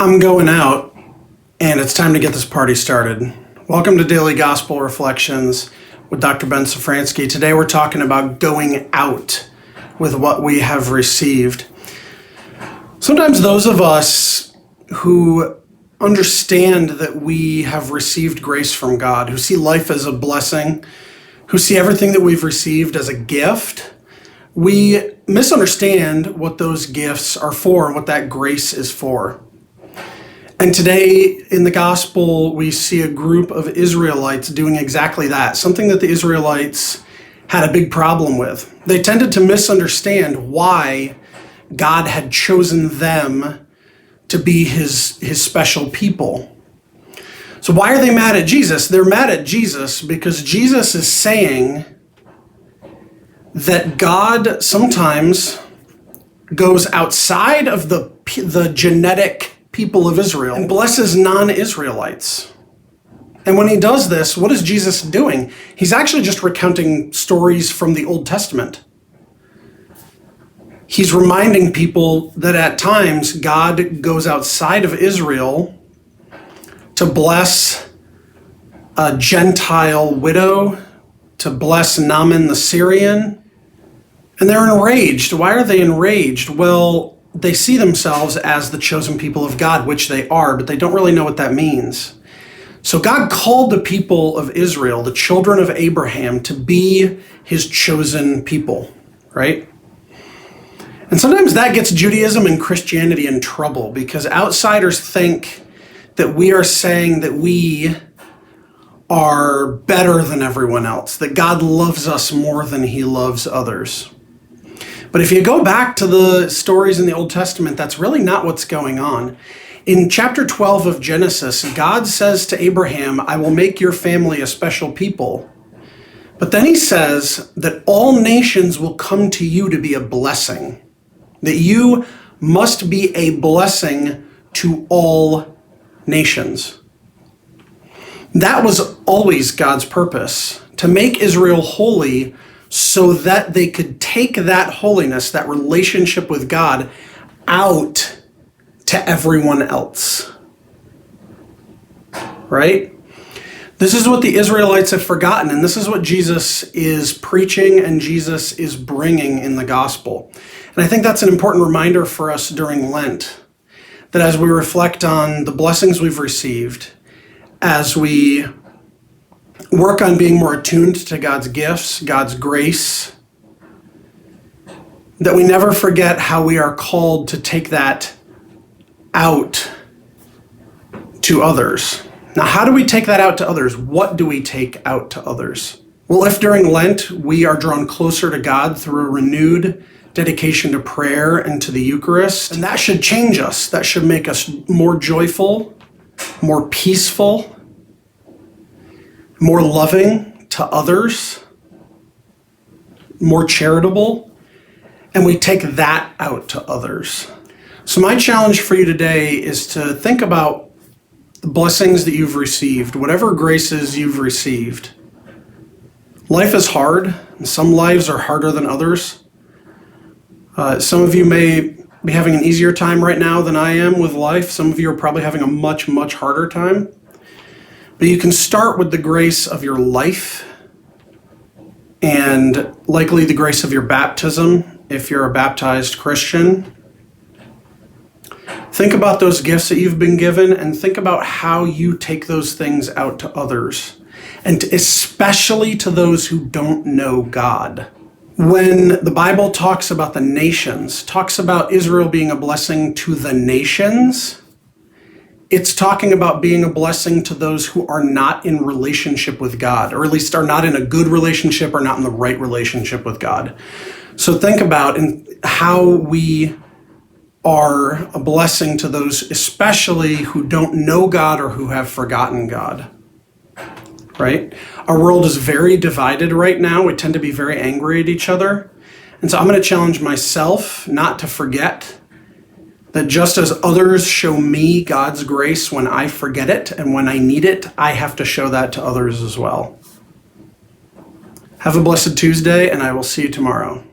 I'm going out, and it's time to get this party started. Welcome to Daily Gospel Reflections with Dr. Ben Safransky. Today we're talking about going out with what we have received. Sometimes those of us who understand that we have received grace from God, who see life as a blessing, who see everything that we've received as a gift, we misunderstand what those gifts are for and what that grace is for. And today in the gospel, we see a group of Israelites doing exactly that, something that the Israelites had a big problem with. They tended to misunderstand why God had chosen them to be his special people. So why are they mad at Jesus? They're mad at Jesus because Jesus is saying that God sometimes goes outside of the genetic people of Israel and blesses non-Israelites. And when he does this, what is Jesus doing? He's actually just recounting stories from the Old Testament. He's reminding people that at times God goes outside of Israel to bless a Gentile widow, to bless Naaman the Syrian. And they're enraged. Why are they enraged? Well, they see themselves as the chosen people of God, which they are, but they don't really know what that means. So God called the people of Israel, the children of Abraham, to be his chosen people, right? And sometimes that gets Judaism and Christianity in trouble because outsiders think that we are saying that we are better than everyone else, that God loves us more than he loves others. But if you go back to the stories in the Old Testament, that's really not what's going on. In chapter 12 of Genesis, God says to Abraham, I will make your family a special people. But then he says that all nations will come to you to be a blessing, that you must be a blessing to all nations. That was always God's purpose, to make Israel holy so that they could take that holiness, that relationship with God, out to everyone else. Right? This is what the Israelites have forgotten, and this is what Jesus is preaching and Jesus is bringing in the gospel. And I think that's an important reminder for us during Lent, that as we reflect on the blessings we've received, as we work on being more attuned to God's gifts, God's grace, that we never forget how we are called to take that out to others. Now, how do we take that out to others? What do we take out to others? Well, if during Lent we are drawn closer to God through a renewed dedication to prayer and to the Eucharist, and that should change us. That should make us more joyful, more peaceful, more loving to others, more charitable, and we take that out to others. So my challenge for you today is to think about the blessings that you've received, whatever graces you've received. Life is hard, and some lives are harder than others. Some of you may be having an easier time right now than I am with life. Some of you are probably having a much, much harder time. But you can start with the grace of your life and likely the grace of your baptism if you're a baptized Christian. Think about those gifts that you've been given and think about how you take those things out to others, and especially to those who don't know God. When the Bible talks about the nations, talks about Israel being a blessing to the nations, it's talking about being a blessing to those who are not in relationship with God, or at least are not in a good relationship or not in the right relationship with God. So think about how we are a blessing to those especially who don't know God or who have forgotten God, right? Our world is very divided right now. We tend to be very angry at each other. And so I'm going to challenge myself not to forget that just as others show me God's grace when I forget it and when I need it, I have to show that to others as well. Have a blessed Tuesday, and I will see you tomorrow.